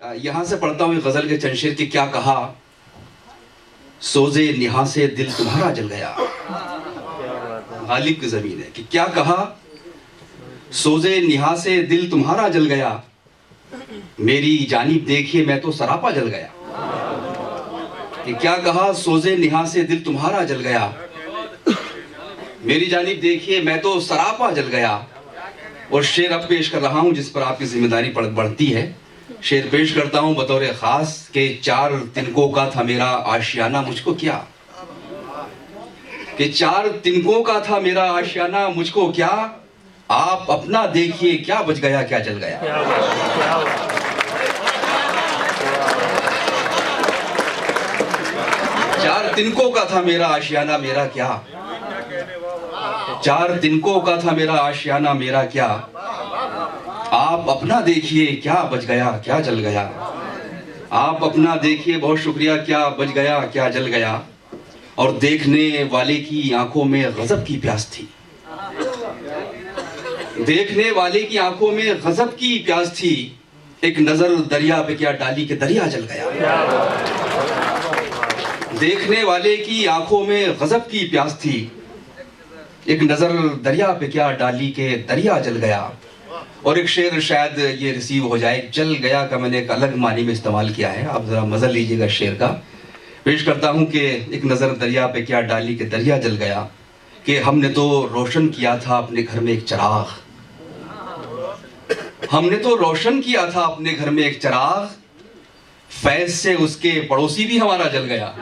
यहाँ से पढ़ता हूँ गजल के चंद शेर कि क्या कहा सोजे निहा से दिल तुम्हारा जल गया। गालिब की जमीन है कि क्या कहा सोजे निहा से दिल तुम्हारा जल गया, मेरी जानिब देखिए मैं तो सरापा जल गया। कि क्या कहा सोजे निहा से दिल तुम्हारा जल गया, मेरी जानिब देखिए मैं तो सरापा जल गया। और शेर अब पेश कर रहा हूं जिस पर आपकी जिम्मेदारी बढ़ती है। शेर पेश करता हूं बतौर खास के 4 तिनकों का था मेरा आशियाना मुझको क्या, कि 4 तिनकों का था मेरा आशियाना मुझको क्या, आप अपना देखिए क्या बच गया क्या जल गया। चार तिनकों का था मेरा आशियाना मेरा क्या, 4 तिनकों का था मेरा आशियाना मेरा क्या, आप अपना देखिए क्या बच गया क्या जल गया। आप अपना देखिए, बहुत शुक्रिया, क्या बच गया क्या जल गया। और देखने वाले की आंखों में गजब की प्यास थी, देखने वाले की आंखों में गजब की प्यास थी, एक नजर दरिया पे क्या डाली के दरिया जल गया। देखने वाले की आंखों में गजब की प्यास थी, एक नजर दरिया पे क्या डाली के दरिया जल गया। और एक शेर शायद ये रिसीव हो जाए, जल गया का मैंने एक अलग मानी में इस्तेमाल किया है, आप जरा मजा लीजिएगा शेर का। पेश करता हूं कि एक नजर दरिया पे क्या डाली के दरिया जल गया, कि हमने तो रोशन किया था अपने घर में एक चिराग, हमने तो रोशन किया था अपने घर में एक चिराग, फैज से उसके पड़ोसी भी हमारा जल गया।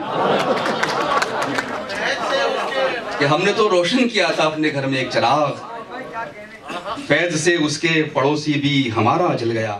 कि हमने तो रोशन किया था अपने घर में एक चिराग, फैज से उसके पड़ोसी भी हमारा जल गया।